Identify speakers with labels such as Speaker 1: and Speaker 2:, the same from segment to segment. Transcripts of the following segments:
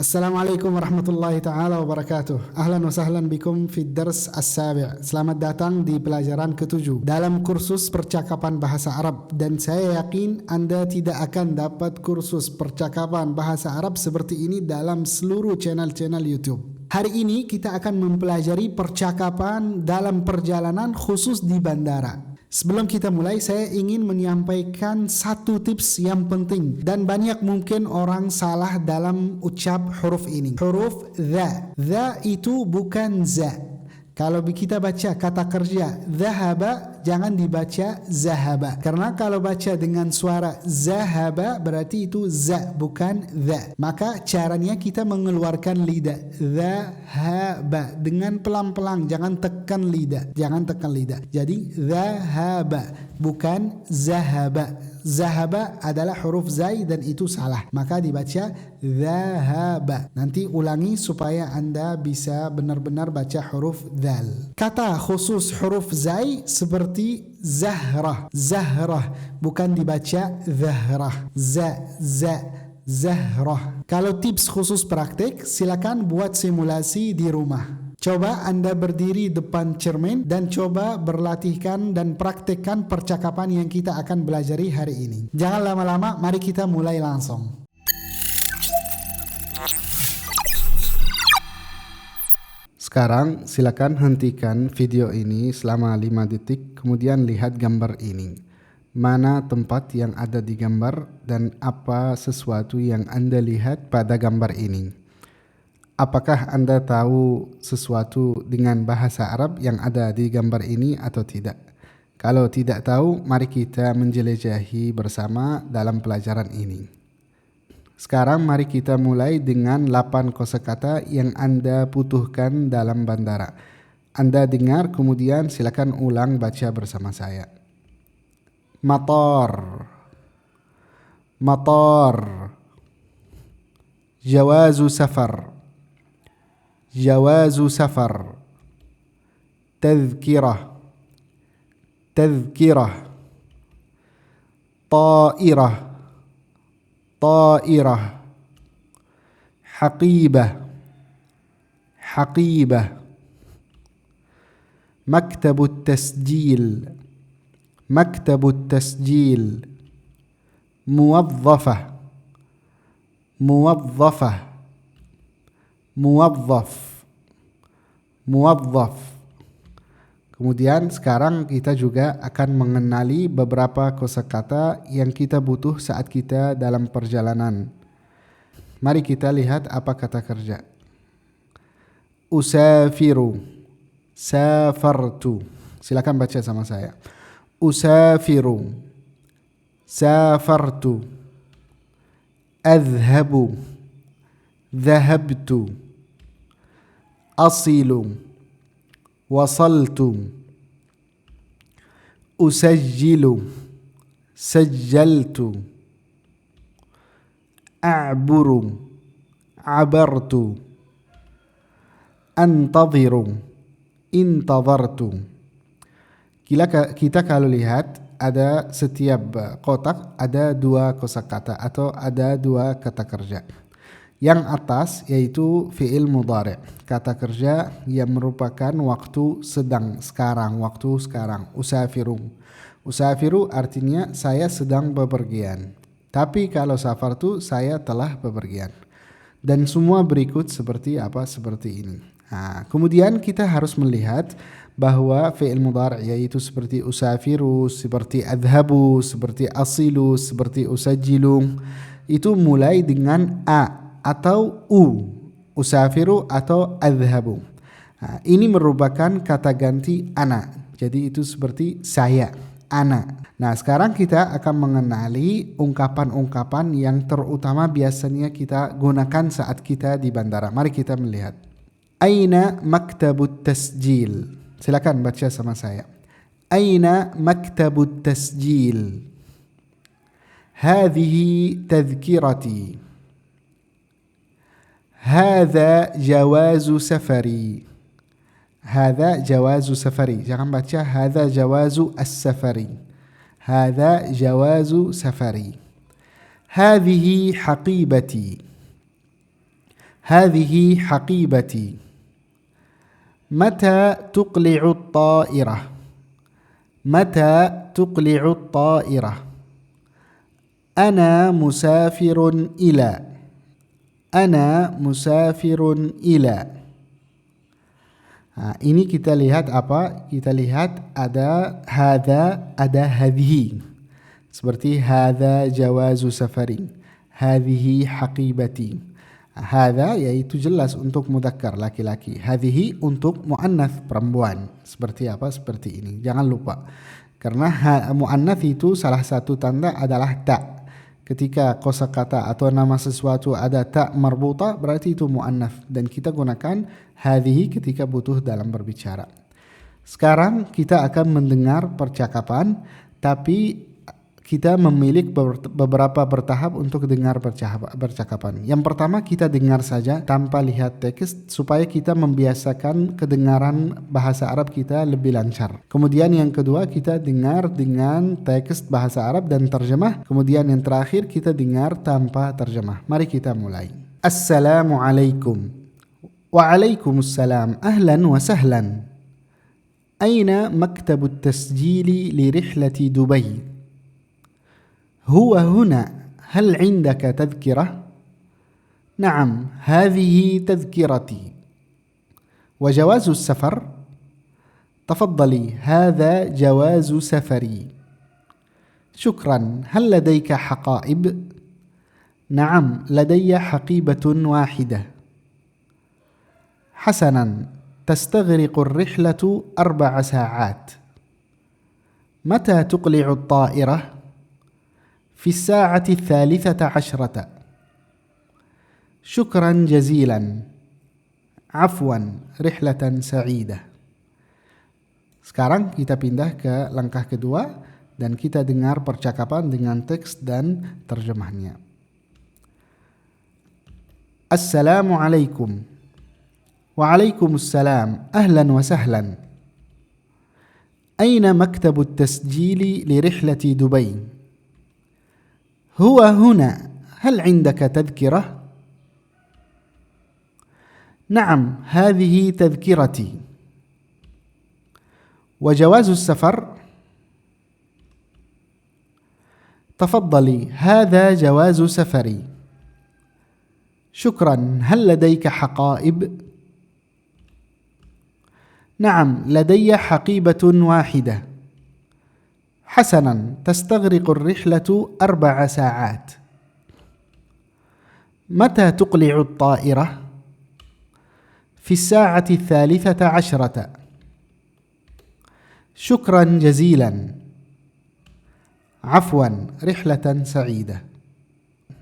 Speaker 1: Assalamualaikum warahmatullahi taala wabarakatuh. Ahlan wa sahlan bikum fid dars as-sabi'. Selamat datang di pelajaran ke-7 dalam kursus percakapan bahasa Arab, dan saya yakin Anda tidak akan dapat kursus percakapan bahasa Arab seperti ini dalam seluruh channel-channel YouTube. Hari ini kita akan mempelajari percakapan dalam perjalanan khusus di bandara. Sebelum kita mulai, saya ingin menyampaikan satu tips yang penting dan banyak mungkin orang salah dalam ucap huruf ini. Huruf dha. Dha itu bukan za. Kalau kita baca kata kerja zahaba, jangan dibaca zahaba. Karena kalau baca dengan suara zahaba berarti itu za, bukan dha. Maka caranya kita mengeluarkan lidah. Zahaba dengan pelan-pelan, jangan tekan lidah. Jangan tekan lidah. Jadi zahaba, bukan zahaba. Zahaba adalah huruf zai dan itu salah. Maka dibaca zahaba. Nanti ulangi supaya Anda bisa benar-benar baca huruf dal. Kata khusus huruf zai seperti zahrah. Zahrah bukan dibaca zahrah. Zahrah. Kalau tips khusus praktik, silakan buat simulasi di rumah. Coba Anda berdiri depan cermin dan coba berlatihkan dan praktikkan percakapan yang kita akan belajari hari ini. Jangan lama-lama, mari kita mulai langsung. Sekarang silakan hentikan video ini selama 5 detik, kemudian lihat gambar ini. Mana tempat yang ada di gambar dan apa sesuatu yang Anda lihat pada gambar ini. Apakah Anda tahu sesuatu dengan bahasa Arab yang ada di gambar ini atau tidak? Kalau tidak tahu, mari kita menjelajahi bersama dalam pelajaran ini. Sekarang mari kita mulai dengan 8 kosakata yang Anda butuhkan dalam bandara. Anda dengar, kemudian silakan ulang baca bersama saya. Matar, matar, jawazu safar, جواز سفر، تذكرة، تذكرة، طائرة، طائرة، حقيبة، حقيبة، مكتب التسجيل، مكتب التسجيل، موظفة، موظفة، muwazzaf, muwazzaf. Kemudian sekarang kita juga akan mengenali beberapa kosakata yang kita butuh saat kita dalam perjalanan. Mari kita lihat apa kata kerja. Usafiru, safartu. Silakan baca sama saya. Usafiru, safartu, adhabu, dhahabtu, asilu, wasaltu, usajjilu, sajjaltu, a'buru, abartu, antadhiru, intadhartu. Kita kalau lihat ada setiap kotak ada 2 kosakata atau ada 2 kata kerja. Yang atas yaitu fi'il mudhari', kata kerja yang merupakan waktu sedang, sekarang, waktu sekarang. Usafiru, usafiru artinya saya sedang bepergian. Tapi kalau safartu saya telah bepergian. Dan semua berikut seperti apa? Seperti ini. Nah, kemudian kita harus melihat bahwa fi'il mudhari' yaitu seperti usafiru, seperti adhabu, seperti asilu, seperti usajjilu itu mulai dengan a atau u, usafiru atau adhabu. Nah, ini merupakan kata ganti ana. Jadi itu seperti saya, ana. Nah, sekarang kita akan mengenali ungkapan-ungkapan yang terutama biasanya kita gunakan saat kita di bandara. Mari kita melihat. Aina maktabut tasjil. Silakan baca sama saya. Aina maktabut tasjil. Hadhihi tadhkirati. Hadza jawazu safari. Hadza jawazu safari. Jangan baca hadza jawazu as-safari. Hadza jawazu safari. هذه حقيبتي. Hadhihi haqibati. Mata tuqli'u at-ta'irah. Mata tuqli'u at-ta'irah. Ana musafirun ila. Ana musafirun ila. Nah, ini kita lihat apa? Kita lihat ada hadza, ada hadhihi. Seperti hadza jawazu safari, hadhihi haqibati. Hadza yaitu jelas untuk mudzakkar laki-laki, hadhihi untuk muannats perempuan. Seperti apa? Seperti ini. Jangan lupa. Karena muannats itu salah satu tanda adalah ta. Ketika kosakata atau nama sesuatu ada ta marbuta berarti itu muannats dan kita gunakan hadhihi ketika butuh dalam berbicara. Sekarang kita akan mendengar percakapan tapi kita memilih beberapa bertahap untuk dengar percakapan. Yang pertama kita dengar saja tanpa lihat teks supaya kita membiasakan kedengaran bahasa Arab kita lebih lancar. Kemudian yang kedua kita dengar dengan teks bahasa Arab dan terjemah. Kemudian yang terakhir kita dengar tanpa terjemah. Mari kita mulai. Assalamualaikum. Waalaikumsalam. Ahlan wa sahlan. Aina maktab at-tasjili li rihlati Dubai? هو هنا هل عندك تذكرة؟ نعم هذه تذكرتي وجواز السفر تفضلي هذا جواز سفري شكرا هل لديك حقائب؟ نعم لدي حقيبة واحدة حسنا تستغرق الرحلة 4 ساعات متى تقلع الطائرة؟ في الساعة 13. شكرا جزيلا عفوا رحلة سعيدة. Sekarang kita pindah ke langkah kedua dan kita dengar percakapan dengan teks dan terjemahnya. Assalamualaikum. Waalaikumsalam. Ahlan wa sahlan. أين مكتب التسجيل لرحلة دبي؟ هو هنا هل عندك تذكرة؟ نعم هذه تذكرتي وجواز السفر تفضلي هذا جواز سفري شكرا هل لديك حقائب؟ نعم لدي حقيبة واحدة حسنا تستغرق الرحلة 4 ساعات متى تقلع الطائرة؟ في الساعة 13. شكرا جزيلا عفوا رحلة سعيدة.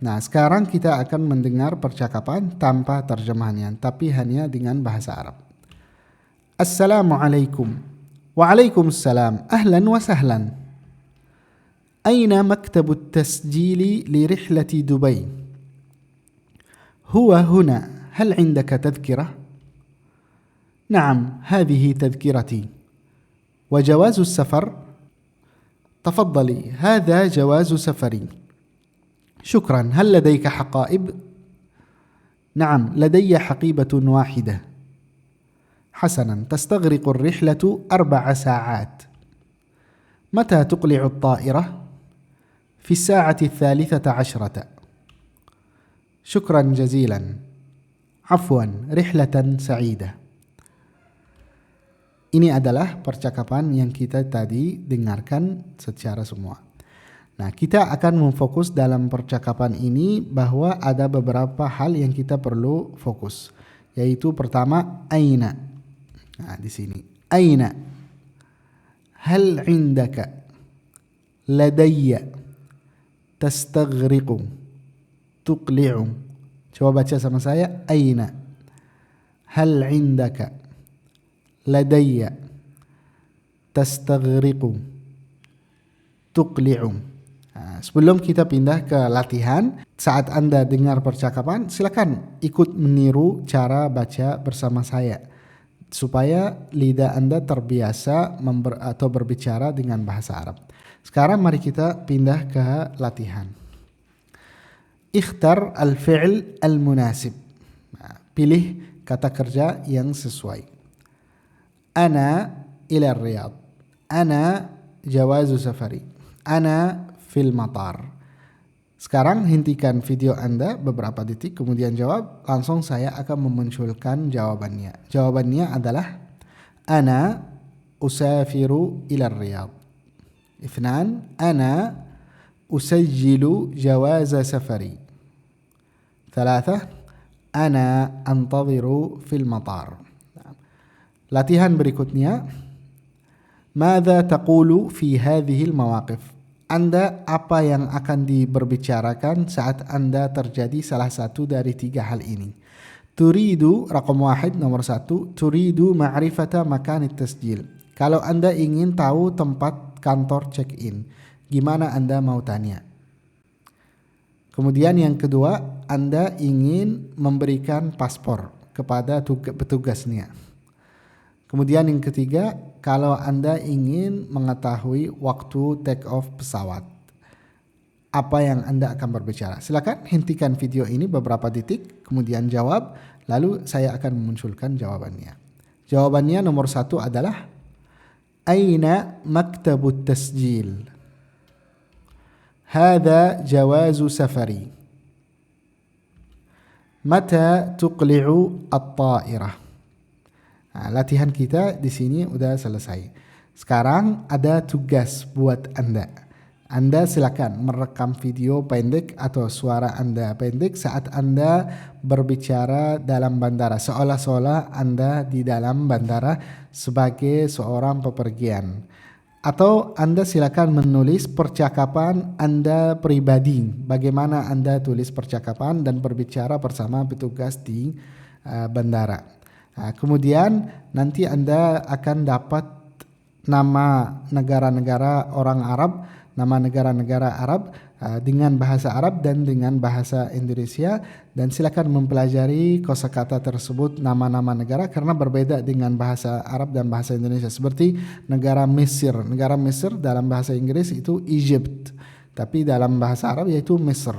Speaker 1: Nah sekarang kita akan mendengar percakapan tanpa terjemahannya tapi hanya dengan bahasa Arab. Assalamualaikum. Waalaikumsalam. Ahlan wa sahlan. أين مكتب التسجيل لرحلة دبي؟ هو هنا هل عندك تذكرة؟ نعم هذه تذكرتي وجواز السفر تفضلي هذا جواز سفري شكرا هل لديك حقائب؟ نعم لدي حقيبة واحدة حسنا تستغرق الرحلة 4 ساعات متى تقلع الطائرة؟ في الساعة 13. شكرا جزيلا عفوا رحلة سعيدة. Ini adalah percakapan yang kita tadi dengarkan secara semua. Nah, kita akan memfokus dalam percakapan ini bahwa ada beberapa hal yang kita perlu fokus. Yaitu pertama, aina. Nah, di sini. Aina. Hal indaka. Ladayya. Tastaghriqu. Tuqli'u. Coba baca sama saya. Aina. Hal indaka. Ladayya. Tastaghriqu. Tuqli'u. Nah, sebelum kita pindah ke latihan, saat Anda dengar percakapan, silakan ikut meniru cara baca bersama saya supaya lidah Anda terbiasa atau berbicara dengan bahasa Arab. Sekarang mari kita pindah ke latihan. Ikhtar al-fi'l al-munasib. Pilih kata kerja yang sesuai. Ana ila Riyadh. Ana jawazu safari. Ana fil matar. Sekarang hentikan video Anda beberapa detik, kemudian jawab. Langsung saya akan memunculkan jawabannya. Jawabannya adalah Ana usafiru ila Riyadh. Ifnan, Ana usajjilu jawaza safari. Thalatha, Ana antadhiru fil matar. Latihan berikutnya. Madza taqulu fi hadhil mawaqif? Anda apa yang akan diberbicarakan saat Anda terjadi salah satu dari 3 hal ini? Turidu, raqam 1, nomor 1, turidu ma'rifata makan tasjil. Kalau Anda ingin tahu tempat kantor check-in, gimana Anda mau tanya? Kemudian yang kedua, Anda ingin memberikan paspor kepada petugasnya. Kemudian yang ketiga, kalau Anda ingin mengetahui waktu take off pesawat, apa yang Anda akan berbicara? Silakan hentikan video ini beberapa detik, kemudian jawab, lalu saya akan memunculkan jawabannya. Jawabannya nomor 1 adalah Aina maktabut tasjil? Hadha jawazu safari. Mata tuqli'u at-ta'irah? Latihan kita di sini udah selesai. Sekarang ada tugas buat Anda. Anda silakan merekam video pendek atau suara Anda pendek saat Anda berbicara dalam bandara, seolah-olah Anda di dalam bandara sebagai seorang pepergian. Atau Anda silakan menulis percakapan Anda pribadi, bagaimana Anda tulis percakapan dan berbicara bersama petugas di bandara. Kemudian nanti Anda akan dapat nama negara-negara orang Arab, nama negara-negara Arab dengan bahasa Arab dan dengan bahasa Indonesia, dan silakan mempelajari kosakata tersebut, nama-nama negara, karena berbeda dengan bahasa Arab dan bahasa Indonesia. Seperti negara Mesir dalam bahasa Inggris itu Egypt, tapi dalam bahasa Arab yaitu Mesir.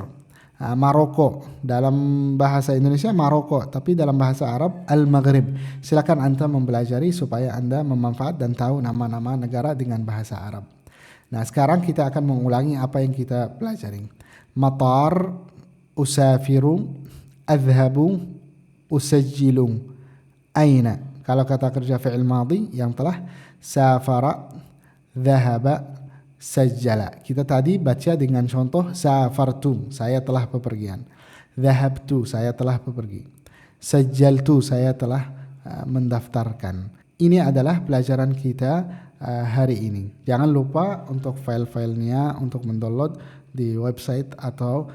Speaker 1: Maroko dalam bahasa Indonesia Maroko, tapi dalam bahasa Arab Al-Maghrib. Silakan Anda mempelajari supaya Anda memanfaat dan tahu nama-nama negara dengan bahasa Arab. Nah, sekarang kita akan mengulangi apa yang kita pelajari. Matar, usafiru, adhabu, usajjilu. Aina. Kalau kata kerja fi'il madhi yang telah, safara, dhahaba, sajjala. Kita tadi baca dengan contoh safartu, saya telah bepergian. Dhahabtu, saya telah bepergi. Sajjaltu, saya telah mendaftarkan. Ini adalah pelajaran kita hari ini. Jangan lupa untuk file-filenya untuk mendownload di website atau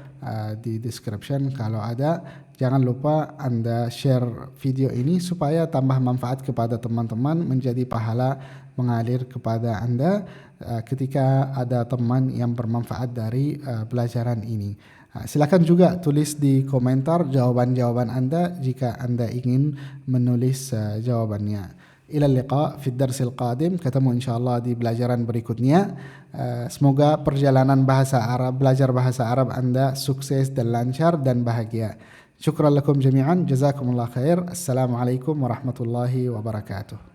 Speaker 1: di description kalau ada. Jangan lupa Anda share video ini supaya tambah manfaat kepada teman-teman, menjadi pahala mengalir kepada Anda ketika ada teman yang bermanfaat dari pelajaran ini. Silakan juga tulis di komentar jawaban-jawaban Anda jika Anda ingin menulis jawabannya. Ila liqa fi darsil qadim. Ketemu insyaallah di pelajaran berikutnya. Semoga perjalanan belajar bahasa Arab Anda sukses dan lancar dan bahagia. Syukran lakum jami'an. Jazakumullah khair. Assalamualaikum warahmatullahi wabarakatuh.